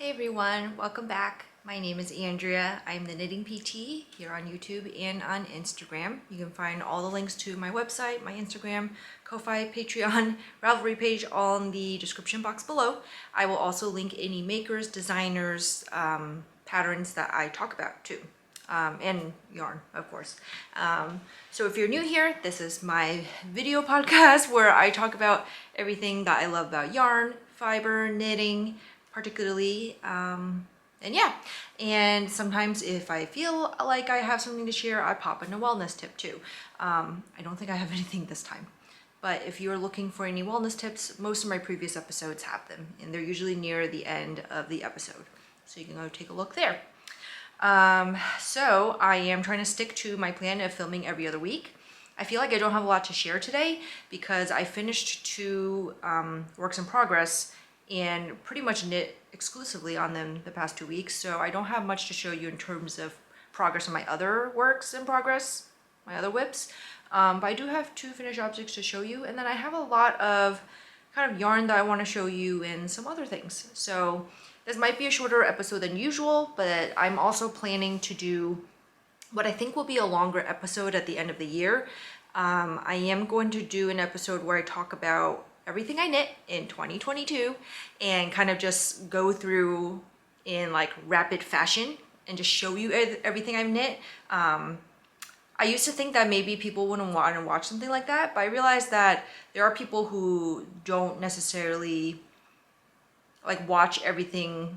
Hey everyone, welcome back. My name is Andrea. I'm the Knitting PT here on YouTube and on Instagram. You can find all the links to my website, my Instagram, Ko-Fi, Patreon, Ravelry page all in the description box below. I will also link any makers, designers, patterns that I talk about too. And yarn, of course. So if you're new here, this is my video podcast where I talk about everything that I love about yarn, fiber, knitting, particularly, and yeah. And sometimes if I feel like I have something to share, I pop in a wellness tip too. I don't think I have anything this time. But if you're looking for any wellness tips, most of my previous episodes have them, and they're usually near the end of the episode. So you can go take a look there. So I am trying to stick to my plan of filming every other week. I feel like I don't have a lot to share today because I finished two works in progress and pretty much knit exclusively on them the past 2 weeks. So I don't have much to show you in terms of progress on my other works in progress, my other whips. But I do have two finished objects to show you. And then I have a lot of kind of yarn that I want to show you and some other things. So this might be a shorter episode than usual, but I'm also planning to do what I think will be a longer episode at the end of the year. I am going to do an episode where I talk about everything I knit in 2022 and kind of just go through in like rapid fashion and just show you everything I've knit. I used to think that maybe people wouldn't want to watch something like that, but I realized that there are people who don't necessarily like watch everything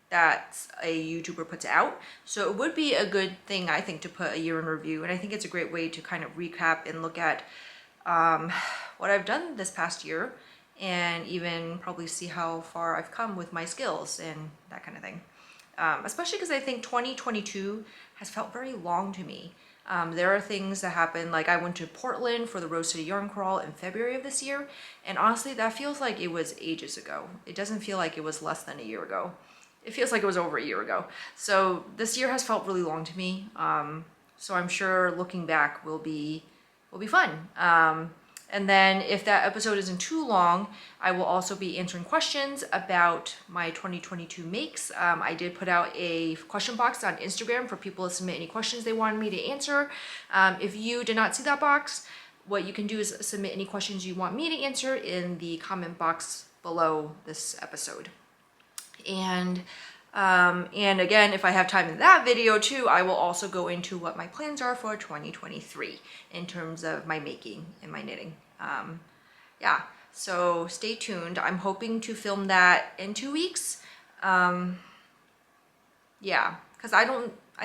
that a YouTuber puts out. So it would be a good thing, I think, to put a year in review. And I think it's a great way to kind of recap and look at what I've done this past year and even probably see how far I've come with my skills and that kind of thing. Especially because I think 2022 has felt very long to me. There are things that happen, like I went to Portland for the Rose City Yarn Crawl in February of this year, and honestly that feels like it was ages ago. It doesn't feel like it was less than a year ago. It feels like it was over a year ago. So this year has felt really long to me. So I'm sure looking back will be fun. And then if that episode isn't too long, I will also be answering questions about my 2022 makes. I did put out a question box on Instagram for people to submit any questions they wanted me to answer. If you did not see that box, what you can do is submit any questions you want me to answer in the comment box below this episode. And again, if I have time in that video too, I will also go into what my plans are for 2023 in terms of my making and my knitting. Yeah, so stay tuned. I'm hoping to film that in 2 weeks. Yeah, because I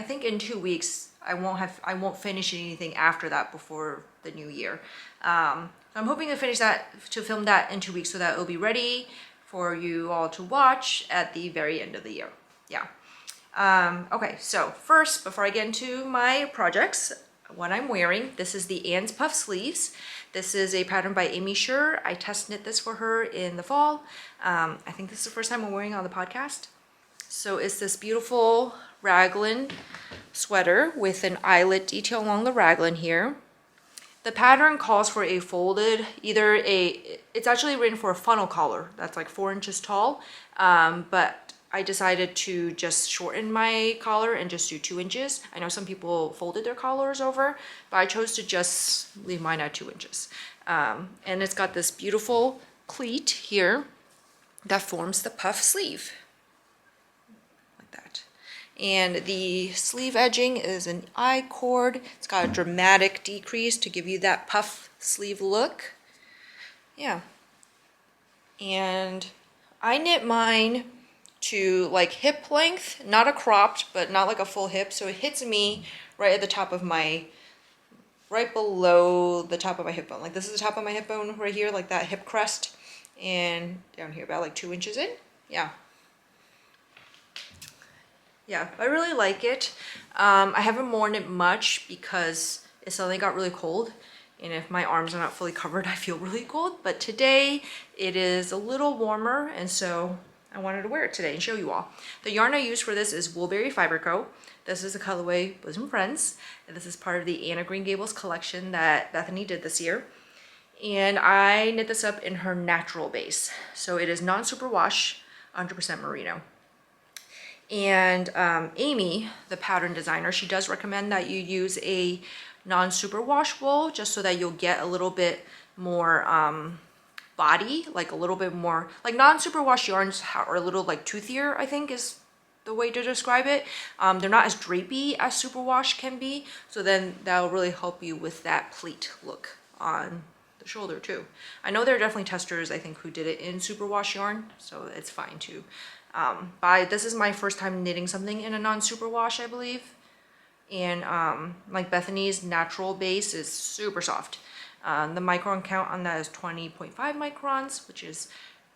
think in 2 weeks I won't finish anything after that before the new year. So I'm hoping to film that in 2 weeks so that it'll be ready for you all to watch at the very end of the year. Yeah. Okay, so first, before I get into my projects, what I'm wearing, this is the Anne's Puff Sleeves. This is a pattern by Amy Scher. I test knit this for her in the fall. I think this is the first time I'm wearing it on the podcast. So it's this beautiful raglan sweater with an eyelet detail along the raglan here. The pattern calls for a folded, it's actually written for a funnel collar that's like 4 inches tall, but I decided to just shorten my collar and just do 2 inches. I know some people folded their collars over, but I chose to just leave mine at 2 inches. And it's got this beautiful pleat here that forms the puff sleeve, like that. And the sleeve edging is an I-cord. It's got a dramatic decrease to give you that puff sleeve look. Yeah. And I knit mine to like hip length, not a cropped, but not like a full hip. So it hits me right at the top of right below the top of my hip bone. Like this is the top of my hip bone right here, like that hip crest. And down here about like 2 inches in. Yeah. Yeah, I really like it. I haven't worn it much because it suddenly got really cold. And if my arms are not fully covered, I feel really cold. But today it is a little warmer, and so I wanted to wear it today and show you all. The yarn I use for this is Woolberry Fiber Co. This is the colorway Bosom Friends. And this is part of the Anna Green Gables collection that Bethany did this year. And I knit this up in her natural base. So it is non-superwash, 100% merino. And Amy, the pattern designer, she does recommend that you use a non-superwash wool just so that you'll get a little bit more body, like a little bit more, like non-superwash yarns are a little like toothier, I think is the way to describe it. They're not as drapey as superwash can be, so then that'll really help you with that pleat look on the shoulder too. I know there are definitely testers, I think, who did it in superwash yarn, so it's fine too. But this is my first time knitting something in a non-superwash, I believe. And like Bethany's natural base is super soft. The micron count on that is 20.5 microns, which is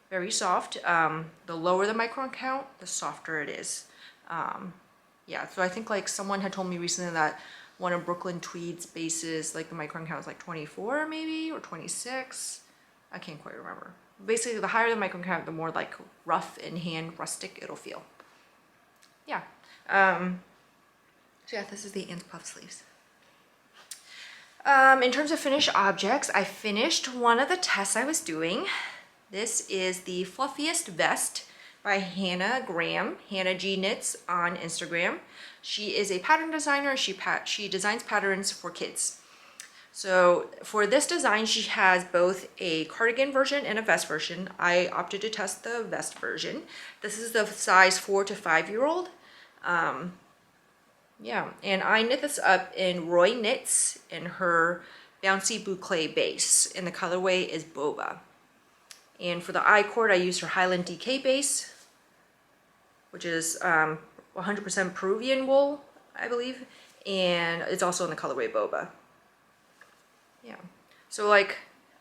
very soft. The lower the micron count, the softer it is. Yeah, so I think like someone had told me recently that one of Brooklyn Tweed's bases, like the micron count is like 24 maybe, or 26. I can't quite remember. Basically, the higher the micron count, the more like rough in hand, rustic it'll feel. Yeah. So yeah, this is the Anne's puff sleeves. In terms of finished objects, I finished one of the tests I was doing. This is the Fluffiest Vest by Hannah Graham, Hannah G Knits on Instagram. She is a pattern designer. She designs patterns for kids. So for this design, she has both a cardigan version and a vest version. I opted to test the vest version. This is the size 4 to 5-year-old. Yeah, and I knit this up in Roy Knits in her Bouncy Boucle base, and the colorway is Boba. And for the I-cord, I used her Highland DK base, which is 100% Peruvian wool, I believe, and it's also in the colorway Boba. Yeah, so like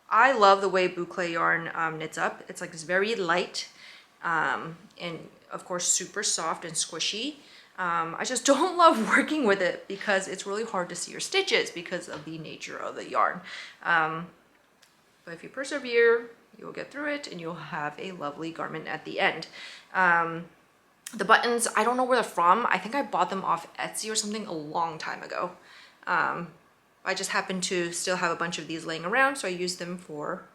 I love the way boucle yarn knits up. It's like it's very light and of course super soft and squishy. I just don't love working with it because it's really hard to see your stitches because of the nature of the yarn. But if you persevere, you'll get through it and you'll have a lovely garment at the end. The buttons, I don't know where they're from. I think I bought them off Etsy or something a long time ago. I just happen to still have a bunch of these laying around, so I used them for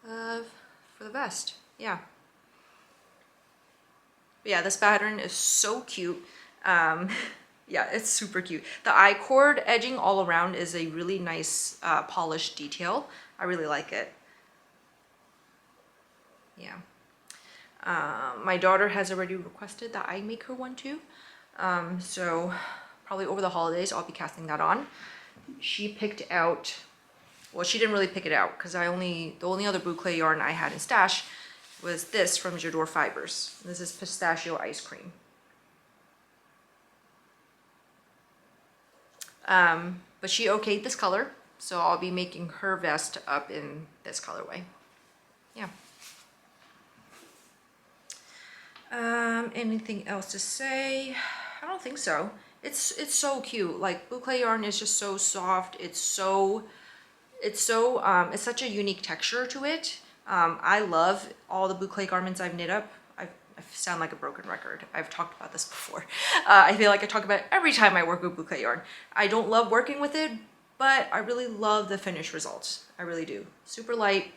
the vest. Yeah. But yeah, this pattern is so cute. Yeah, it's super cute. The I-cord edging all around is a really nice polished detail. I really like it. Yeah. My daughter has already requested that I make her one too. So probably over the holidays, I'll be casting that on. She picked out, well, she didn't really pick it out because the only other boucle yarn I had in stash was this from J'adore Fibers. This is pistachio ice cream. But she okayed this color, so I'll be making her vest up in this colorway. Yeah. Anything else to say? I don't think so. It's so cute. Like boucle yarn is just so soft. It's such a unique texture to it. I love all the boucle garments I've knit up. I sound like a broken record. I've talked about this before. I feel like I talk about it every time I work with boucle yarn. I don't love working with it, but I really love the finished results. I really do. Super light,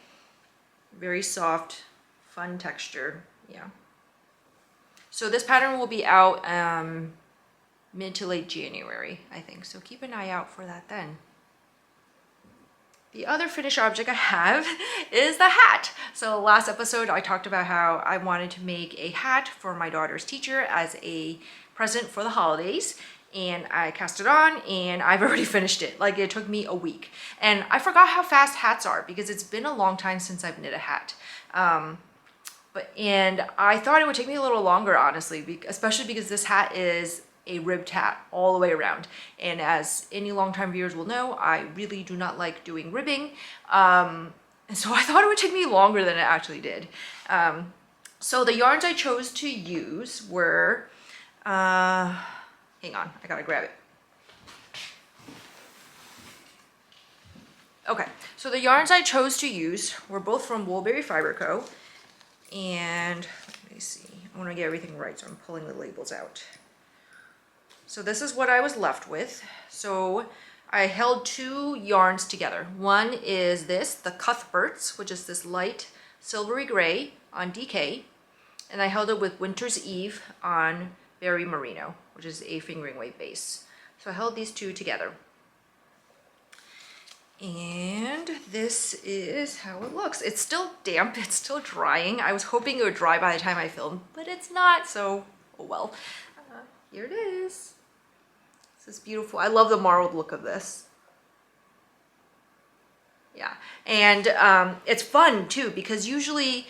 very soft, fun texture. Yeah. So this pattern will be out mid to late January, I think. So keep an eye out for that then. The other finished object I have is the hat. So last episode, I talked about how I wanted to make a hat for my daughter's teacher as a present for the holidays. And I cast it on and I've already finished it. Like it took me a week. And I forgot how fast hats are because it's been a long time since I've knit a hat. And I thought it would take me a little longer, honestly, especially because this hat is a ribbed hat all the way around. And as any longtime viewers will know, I really do not like doing ribbing. And so I thought it would take me longer than it actually did. So the yarns I chose to use were, hang on, I gotta grab it. Okay, so the yarns I chose to use were both from Woolberry Fiber Co. And let me see, I want to get everything right, so I'm pulling the labels out. So this is what I was left with. So I held two yarns together. One is this, the Cuthberts, which is this light silvery gray on DK. And I held it with Winter's Eve on Berry Merino, which is a fingering weight base. So I held these two together. And this is how it looks. It's still damp, it's still drying. I was hoping it would dry by the time I filmed, but it's not, so oh well. Here it is. This is beautiful. I love the marbled look of this. Yeah, and it's fun too, because usually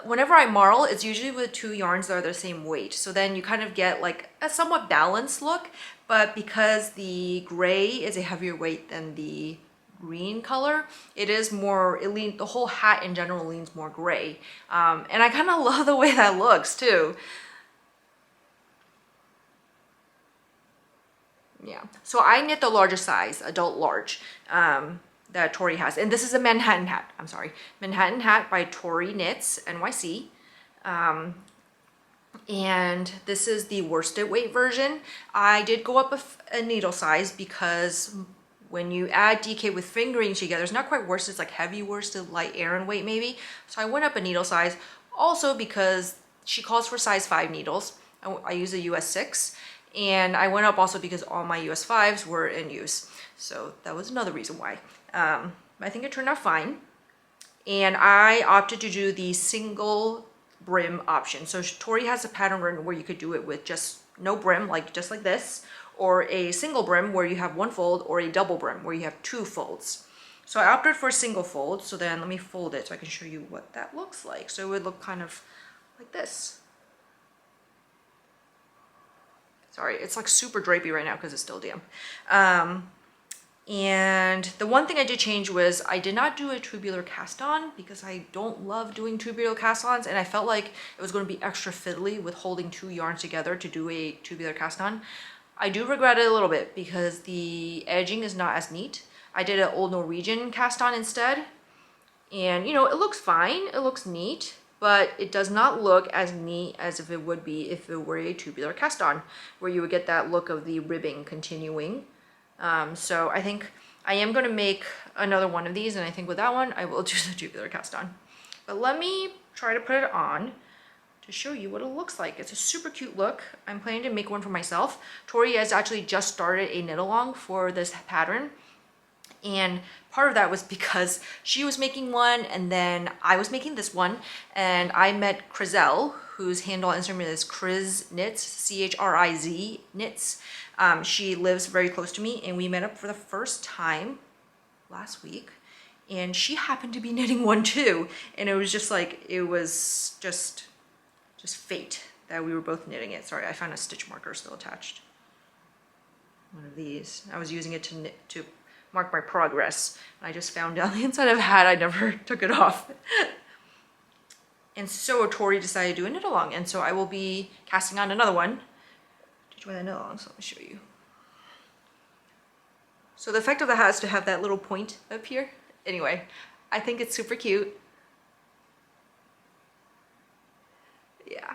whenever I marl, it's usually with two yarns that are the same weight. So then you kind of get like a somewhat balanced look, but because the gray is a heavier weight than the green color, it is more, the whole hat in general leans more gray. And I kind of love the way that looks too. Yeah, so I knit the largest size, adult large, that Tori has. And this is a Manhattan hat, I'm sorry. Manhattan hat by Tori Knits, NYC. And this is the worsted weight version. I did go up a needle size because when you add DK with fingering together, it's not quite worsted, it's like heavy worsted, light Aran weight maybe. So I went up a needle size, also because she calls for size 5 needles. I use a US 6. And I went up also because all my US 5s were in use. So that was another reason why. I think it turned out fine. And I opted to do the single brim option. So Tori has a pattern where you could do it with just no brim, just like this, or a single brim where you have one fold, or a double brim where you have 2 folds. So I opted for a single fold. So then let me fold it so I can show you what that looks like. So it would look kind of like this. Sorry, it's like super drapey right now because it's still damp. And the one thing I did change was I did not do a tubular cast on because I don't love doing tubular cast ons, and I felt like it was going to be extra fiddly with holding 2 yarns together to do a tubular cast on. I do regret it a little bit because the edging is not as neat. I did an Old Norwegian cast on instead, and you know, it looks fine, it looks neat, but it does not look as neat as if it would be if it were a tubular cast on, where you would get that look of the ribbing continuing. So I think I am going to make another one of these, and I think with that one I will do the tubular cast on. But let me try to put it on to show you what it looks like. It's a super cute look. I'm planning to make one for myself. Tori has actually just started a knit along for this pattern. And part of that was because she was making one and then I was making this one, and I met Crizel, whose handle on Instagram is Criz Knits, C-H-R-I-Z Knits. She lives very close to me, and we met up for the first time last week, and she happened to be knitting one too. And it was just like, it was just fate that we were both knitting it. Sorry, I found a stitch marker still attached. One of these. I was using it to knit, to mark my progress. I just found down the inside of a hat, I never took it off. And so Tori decided to do a knit along, and so I will be casting on another one to join the knit along. So let me show you. So the effect of the hat is to have that little point up here. Anyway, I think it's super cute. Yeah.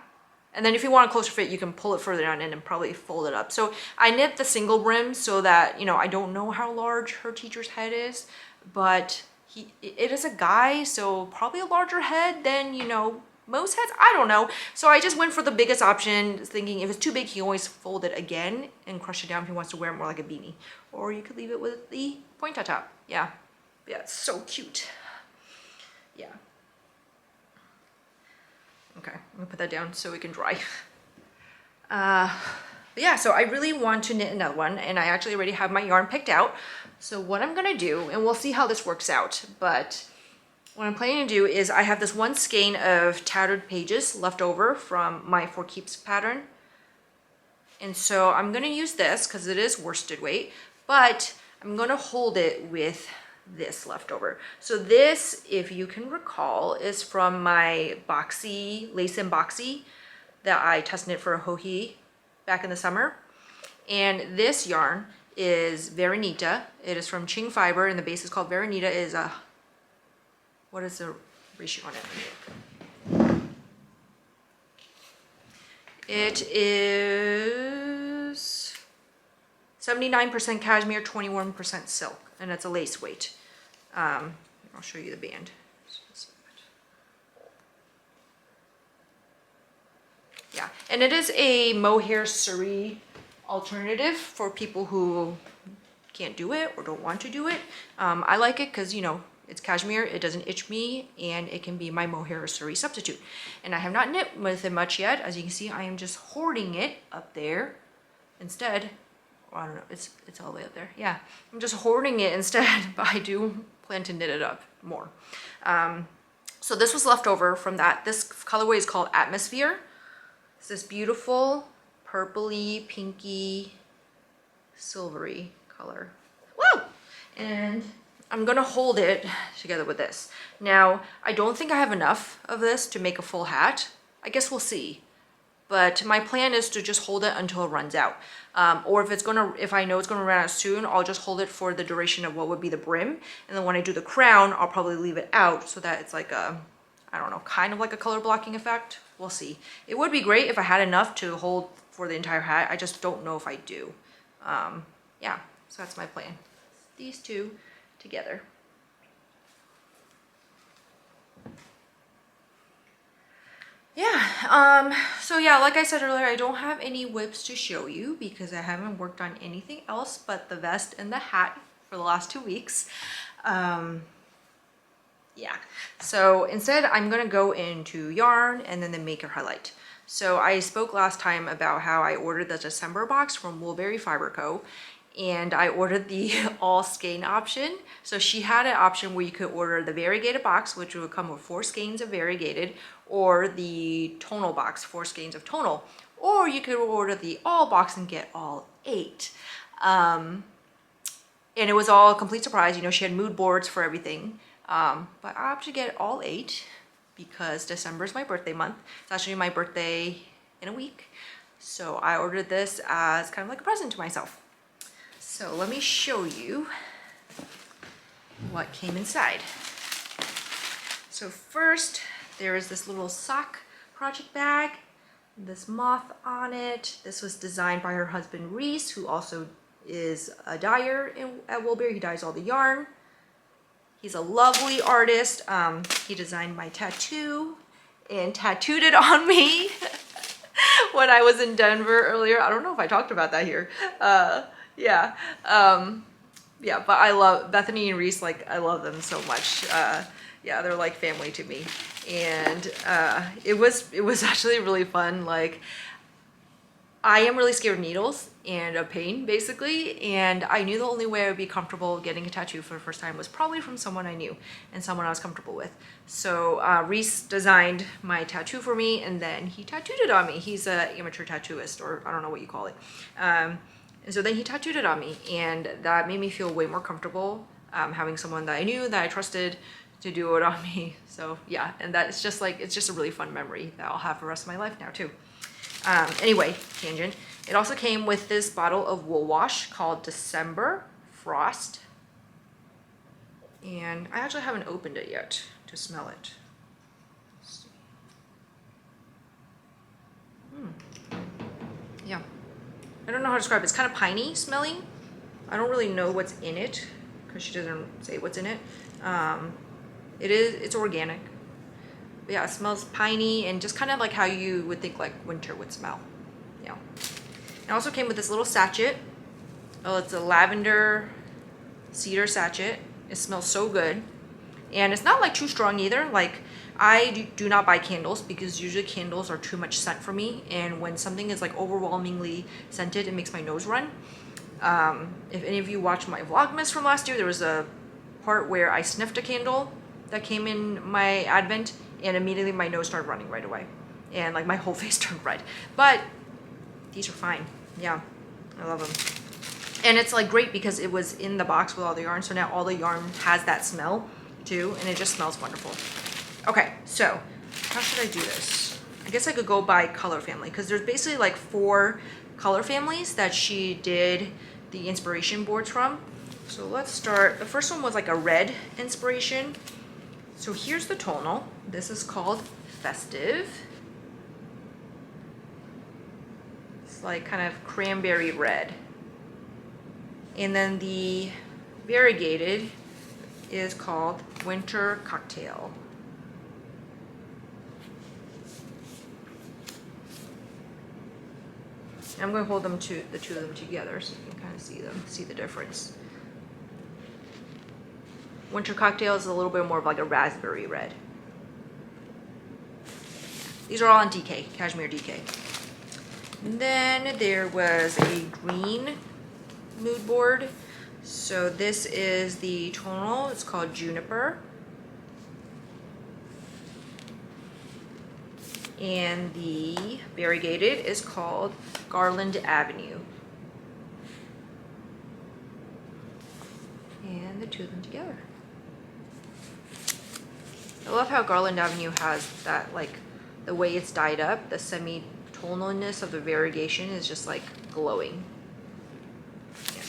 And then if you want a closer fit, you can pull it further down and then probably fold it up. So I knit the single brim so that, you know, I don't know how large her teacher's head is, but it is a guy, so probably a larger head than, you know, most heads. I don't know. So I just went for the biggest option, thinking if it's too big, he can always fold it again and crush it down if he wants to wear it more like a beanie. Or you could leave it with the point on top. Yeah. Yeah, it's so cute. Yeah. Okay, I'm gonna put that down so it can dry. But yeah, so I really want to knit another one, and I actually already have my yarn picked out. So what I'm gonna do, and we'll see how this works out, but what I'm planning to do is I have this one skein of tattered pages left over from my For Keeps pattern. And so I'm gonna use this because it is worsted weight, but I'm gonna hold it with this leftover. So this, if you can recall, is from my boxy, lace and boxy that I test knit for a Hohi back in the summer. And this yarn is Veronita. It is from Ching Fiber, and the base is called Veronita. Is a, what is the ratio on it? It is 79% cashmere, 21% silk, and it's a lace weight. I'll show you the band. Yeah, and it is a mohair cerise alternative for people who can't do it or don't want to do it. I like it because, you know, it's cashmere, it doesn't itch me, and it can be my mohair cerise substitute. And I have not knit with it much yet. As you can see, I am just hoarding it up there instead. Well, I don't know, it's all the way up there. Yeah, I'm just hoarding it instead, but I do plan to knit it up more. So this was left over from that. This colorway is called Atmosphere. It's this beautiful purpley, pinky, silvery color. Woo! And I'm gonna hold it together with this. Now, I don't think I have enough of this to make a full hat. I guess we'll see. But my plan is to just hold it until it runs out. Or if I know it's gonna run out soon, I'll just hold it for the duration of what would be the brim. And then when I do the crown, I'll probably leave it out so that it's like a, I don't know, kind of like a color blocking effect. We'll see. It would be great if I had enough to hold for the entire hat. I just don't know if I do. Yeah, so that's my plan. These two together. Yeah, so yeah, like I said earlier, I don't have any whips to show you because I haven't worked on anything else but the vest and the hat for the last 2 weeks. Yeah, so instead I'm gonna go into yarn and then the maker highlight. So I spoke last time about how I ordered the December box from Woolberry Fiber Co. And I ordered the all skein option. So she had an option where you could order the variegated box, which would come with 4 skeins of variegated, or the tonal box, 4 skeins of tonal, or you could order the all box and get all 8. And it was all a complete surprise. You know, she had mood boards for everything. But I opted to get all 8 because December is my birthday month. It's actually my birthday in a week. So I ordered this as kind of like a present to myself. So let me show you what came inside. So first, there is this little sock project bag, this moth on it. This was designed by her husband Reese, who also is a dyer at Woolberry. He dyes all the yarn. He's a lovely artist. He designed my tattoo and tattooed it on me when I was in Denver earlier. I don't know if I talked about that here. Yeah, but I love Bethany and Reese. Like, I love them so much. Yeah, they're like family to me. And it was actually really fun. Like, I am really scared of needles and of pain, basically, and I knew the only way I would be comfortable getting a tattoo for the first time was probably from someone I knew and someone I was comfortable with. So Reese designed my tattoo for me, and then he tattooed it on me. He's an amateur tattooist, or I don't know what you call it. And so then he tattooed it on me, and that made me feel way more comfortable having someone that I knew, that I trusted, to do it on me. So yeah, and that's just like, it's just a really fun memory that I'll have for the rest of my life now too. Anyway, tangent. It also came with this bottle of wool wash called December Frost. And I actually haven't opened it yet to smell it. Let's see. Yeah. I don't know how to describe it. It's kind of piney smelling. I don't really know what's in it because she doesn't say what's in it. It's organic. But yeah, it smells piney and just kind of like how you would think like winter would smell. Yeah. It also came with this little sachet. Oh, it's a lavender cedar sachet. It smells so good. And it's not like too strong either. Like, I do not buy candles because usually candles are too much scent for me. And when something is like overwhelmingly scented, it makes my nose run. If any of you watched my Vlogmas from last year, there was a part where I sniffed a candle that came in my Advent, and immediately my nose started running right away. And like my whole face turned red. But these are fine. Yeah, I love them. And it's like great because it was in the box with all the yarn. So now all the yarn has that smell too, and it just smells wonderful. Okay, so how should I do this? I guess I could go by color family because there's basically like 4 color families that she did the inspiration boards from. So let's start. The first one was like a red inspiration. So here's the tonal. This is called Festive. It's like kind of cranberry red. And then the variegated is called Winter Cocktail. And I'm going to hold them the two of them together so you can kind of see the difference. Winter Cocktail is a little bit more of like a raspberry red. These are all on DK, Cashmere DK. And then there was a green mood board. So this is the tonal, it's called Juniper. And the variegated is called Garland Avenue. And the two of them together. I love how Garland Avenue has that, like, the way it's dyed up, the semi-tonalness of the variegation is just like glowing. Yeah.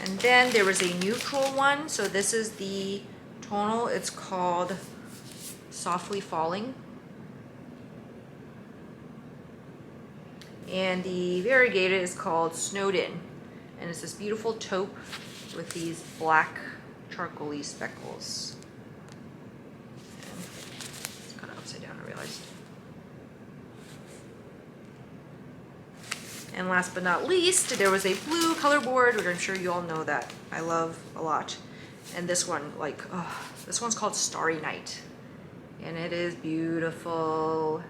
And then there was a neutral one. So this is the tonal, it's called Softly Falling. And the variegated is called Snowed In. And it's this beautiful taupe with these black charcoaly speckles. And it's kind of upside down, I realized. And last but not least, there was a blue color board, which I'm sure you all know that I love a lot. And this one, like, oh, this one's called Starry Night. And it is beautiful.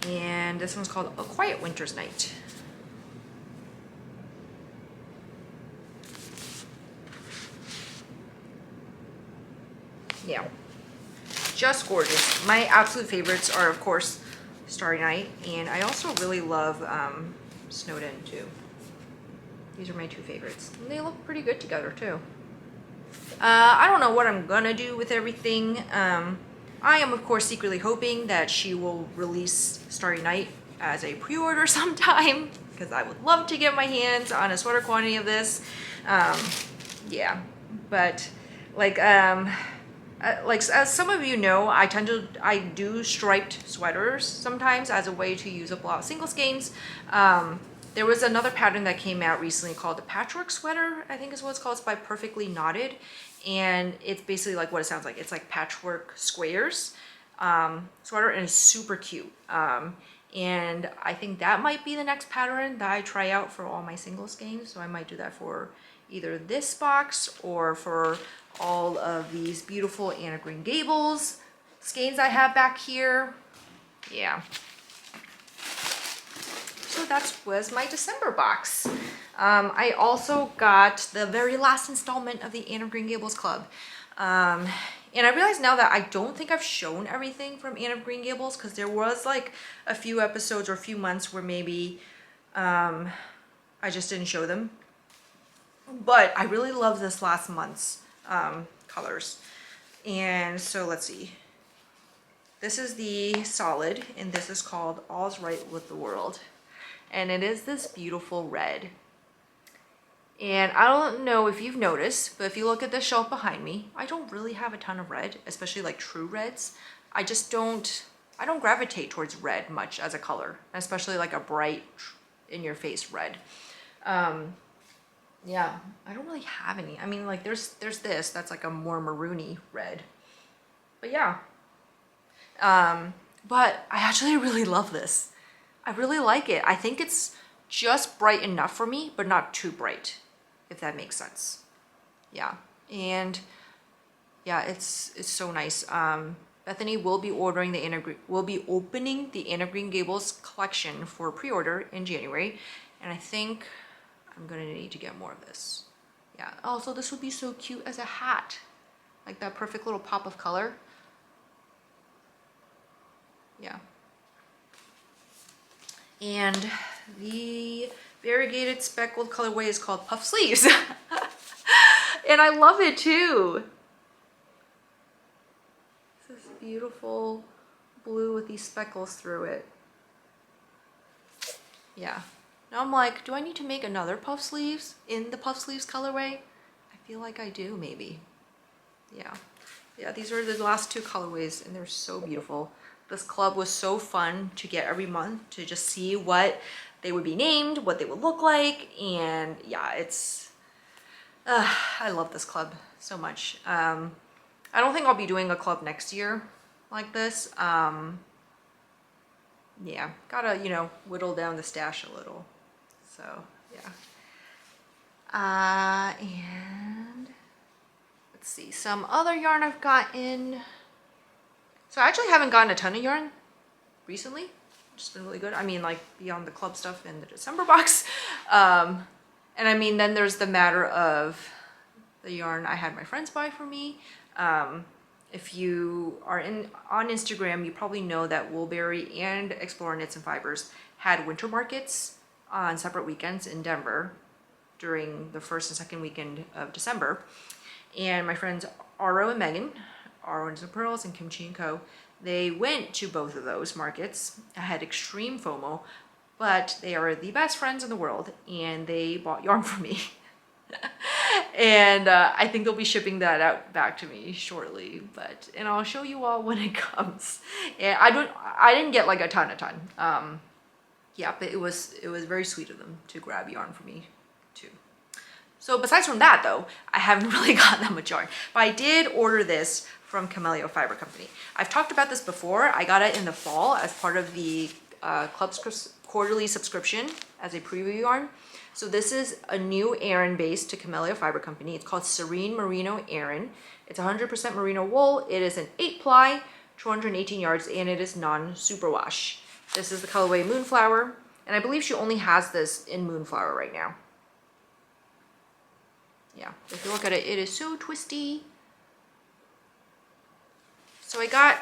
And this one's called A Quiet Winter's Night. Yeah, just gorgeous. My absolute favorites are, of course, Starry Night, and I also really love Snowed In too. These are my two favorites. And they look pretty good together too. I don't know what I'm gonna do with everything. I am, of course, secretly hoping that she will release Starry Night as a pre-order sometime, because I would love to get my hands on a sweater quantity of this. Yeah, but like as some of you know, I do striped sweaters sometimes as a way to use up a lot of single skeins. There was another pattern that came out recently called the patchwork sweater, I think is what it's called. It's by Perfectly Knotted, and it's basically like what it sounds like. It's like patchwork squares sweater, and it's super cute. And I think that might be the next pattern that I try out for all my single skeins. So I might do that for either this box or for all of these beautiful Anne of Green Gables skeins I have back here. Yeah. So that was my December box. I also got the very last installment of the Anne of Green Gables Club. And I realize now that I don't think I've shown everything from Anne of Green Gables, because there was like a few episodes or a few months where maybe I just didn't show them. But I really love this last month's colors. And so let's see. This is the solid, and this is called All's Right with the World. And it is this beautiful red. And I don't know if you've noticed, but if you look at the shelf behind me, I don't really have a ton of red, especially like true reds. I don't gravitate towards red much as a color, especially like a bright in your face red. Yeah, I don't really have any. I mean, like there's this, that's like a more maroony red. But yeah. But I actually really love this. I really like it. I think it's just bright enough for me, but not too bright, if that makes sense. Yeah, and yeah, it's so nice. Bethany will be opening the Anne of Green Gables collection for pre-order in January, and I think I'm gonna need to get more of this. Yeah. Also, this would be so cute as a hat, like that perfect little pop of color. Yeah. And the variegated speckled colorway is called Puff Sleeves. And I love it too. This is beautiful blue with these speckles through it. Yeah. Now I'm like, do I need to make another Puff Sleeves in the Puff Sleeves colorway? I feel like I do, maybe. Yeah. Yeah, these are the last two colorways, and they're so beautiful. This club was so fun to get every month, to just see what they would be named, what they would look like, and yeah, it's I love this club so much. I don't think I'll be doing a club next year. like this. Yeah, gotta, you know, whittle down the stash a little. So, yeah. And let's see, some other yarn I've gotten. So I actually haven't gotten a ton of yarn recently, which has been really good. I mean, like beyond the club stuff in the December box. And I mean, then there's the matter of the yarn I had my friends buy for me. If you are on Instagram, you probably know that Woolberry and Explore Knits and Fibers had winter markets on separate weekends in Denver during the first and second weekend of December. And my friends Aro and Megan, Aro and Pearls and Kimchi and Co., they went to both of those markets. I had extreme FOMO, but they are the best friends in the world, and they bought yarn for me. And I think they'll be shipping that out back to me shortly, and I'll show you all when it comes. And I didn't get like a ton. Yeah, but it was very sweet of them to grab yarn for me too. So besides from that though, I haven't really gotten that much yarn, but I did order this from Camellia Fiber Company. I've talked about this before. I got it in the fall as part of the club's quarterly subscription as a preview yarn. So this is a new Aran base to Camellia Fiber Company. It's called Serene Merino Aran. It's 100% merino wool. It is an 8-ply, 218 yards, and it is non-superwash. This is the colorway Moonflower, and I believe she only has this in Moonflower right now. Yeah, if you look at it, it is so twisty. So I got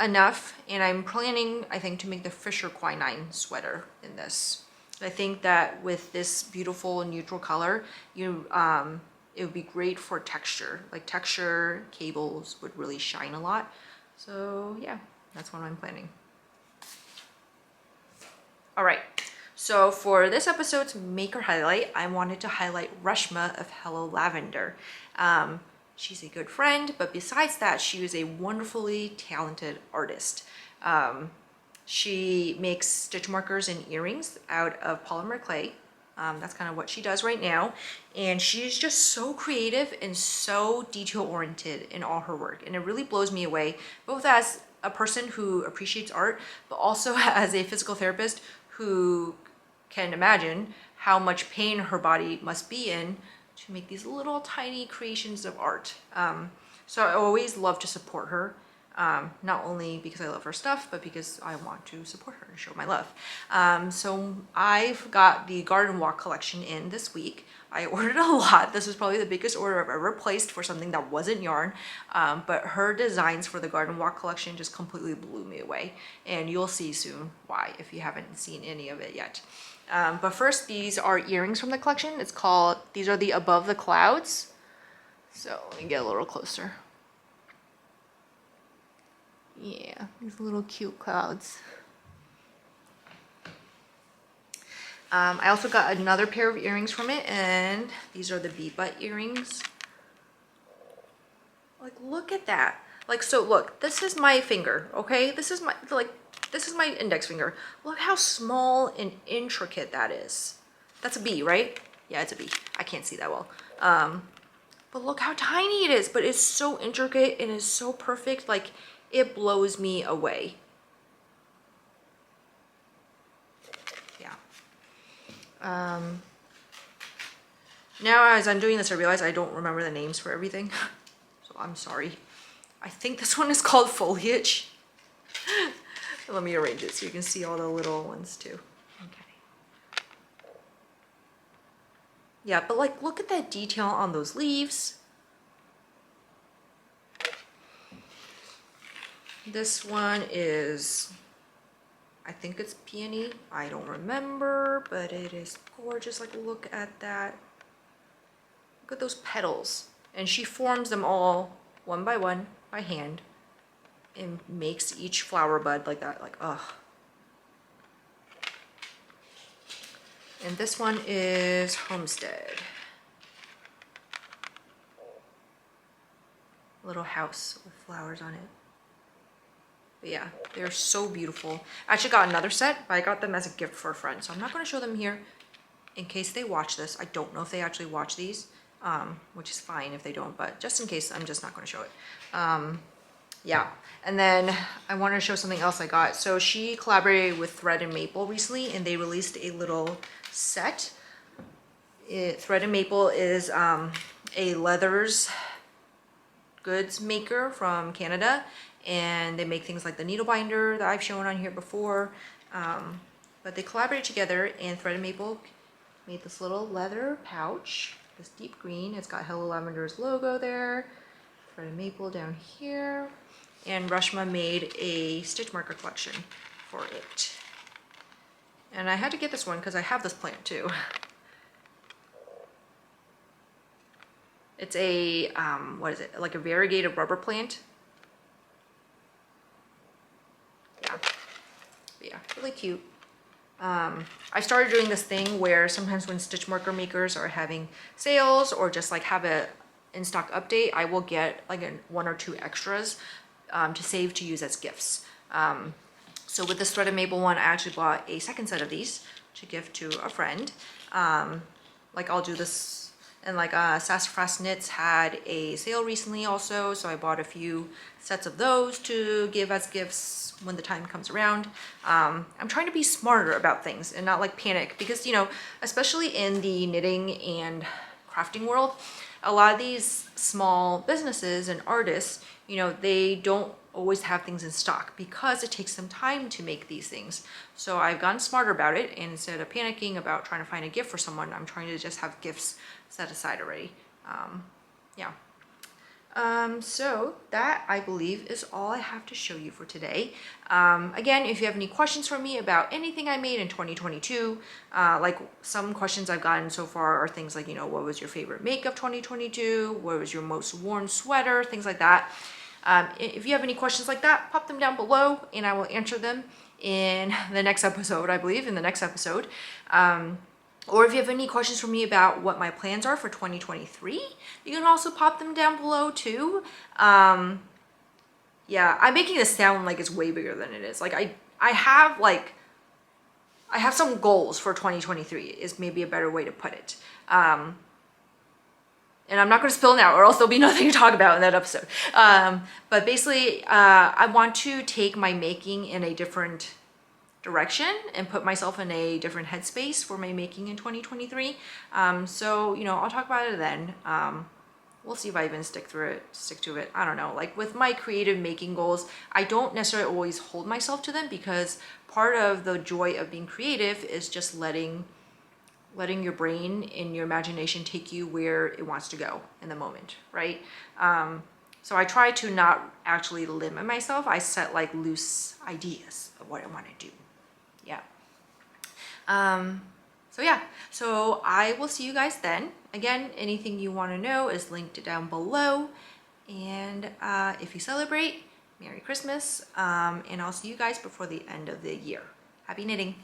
enough, and I'm planning, I think, to make the Fisher Quinine sweater in this. I think that with this beautiful neutral color, it would be great for texture. Like texture cables would really shine a lot. So yeah, that's what I'm planning. All right, so for this episode's maker highlight, I wanted to highlight Reshma of Hello Lavender. She's a good friend, but besides that, she is a wonderfully talented artist. She makes stitch markers and earrings out of polymer clay. That's kind of what she does right now. And she's just so creative and so detail-oriented in all her work. And it really blows me away, both as a person who appreciates art, but also as a physical therapist who can imagine how much pain her body must be in to make these little tiny creations of art. So I always love to support her. Not only because I love her stuff, but because I want to support her and show my love. So I've got the Garden Walk collection in this week. I ordered a lot. This was probably the biggest order I've ever placed for something that wasn't yarn. But her designs for the Garden Walk collection just completely blew me away. And you'll see soon why if you haven't seen any of it yet. But first, these are earrings from the collection. These are the Above the Clouds. So let me get a little closer. Yeah, these little cute clouds. I also got another pair of earrings from it, and these are the bee butt earrings. Like, look at that. Like, so look, this is my finger, okay? This is my index finger. Look how small and intricate that is. That's a bee, right? Yeah, it's a bee. I can't see that well. But look how tiny it is, but it's so intricate and it's so perfect. Like, it blows me away. Yeah. Now as I'm doing this, I realize I don't remember the names for everything. So I'm sorry. I think this one is called Foliage. Let me arrange it so you can see all the little ones too. Okay. Yeah, but like, look at that detail on those leaves. This one is, I think it's peony. I don't remember, but it is gorgeous. Like, look at that. Look at those petals. And she forms them all one by one by hand and makes each flower bud like that. Like, ugh. And this one is Homestead. Little house with flowers on it. But yeah, they're so beautiful. I actually got another set, but I got them as a gift for a friend. So I'm not going to show them here in case they watch this. I don't know if they actually watch these, which is fine if they don't, but just in case, I'm just not going to show it. Yeah, And then I want to show something else I got. So she collaborated with Thread and Maple recently, and they released a little set. Thread and Maple is a leathers goods maker from Canada, and they make things like the needle binder that I've shown on here before. But they collaborated together, and Thread and Maple made this little leather pouch, this deep green. It's got Hello Lavender's logo there, Thread and Maple down here, and Rashma made a stitch marker collection for it. And I had to get this one because I have this plant too. It's a, what is it, like a variegated rubber plant. Yeah, but yeah, really cute. I started doing this thing where sometimes when stitch marker makers are having sales or just like have a in-stock update, I will get like one or two extras to save to use as gifts. So with this Thread and Maple one, I actually bought a second set of these to gift to a friend. Like I'll do this. And like Sassafras Knits had a sale recently also, so I bought a few sets of those to give as gifts when the time comes around. I'm trying to be smarter about things and not like panic because, you know, especially in the knitting and crafting world, a lot of these small businesses and artists, you know, they don't always have things in stock because it takes some time to make these things. So I've gotten smarter about it, and instead of panicking about trying to find a gift for someone, I'm trying to just have gifts set aside already. Yeah. So that, I believe, is all I have to show you for today. Again, if you have any questions for me about anything I made in 2022, like some questions I've gotten so far are things like, you know, what was your favorite make of 2022? What was your most worn sweater? Things like that. If you have any questions like that, pop them down below and I will answer them in the next episode, I believe, in the next episode. Or if you have any questions for me about what my plans are for 2023, you can also pop them down below too. Yeah, I'm making this sound like it's way bigger than it is. Like I have some goals for 2023 is maybe a better way to put it. And I'm not going to spill now or else there'll be nothing to talk about in that episode. But basically, I want to take my making in a different direction and put myself in a different headspace for my making in 2023. So, you know, I'll talk about it then. We'll see if I even stick to it. I don't know. Like with my creative making goals, I don't necessarily always hold myself to them because part of the joy of being creative is just letting your brain and your imagination take you where it wants to go in the moment, right? So I try to not actually limit myself. I set like loose ideas of what I want to do. Yeah. So I will see you guys then. Again, anything you want to know is linked down below. And if you celebrate, Merry Christmas. And I'll see you guys before the end of the year. Happy knitting.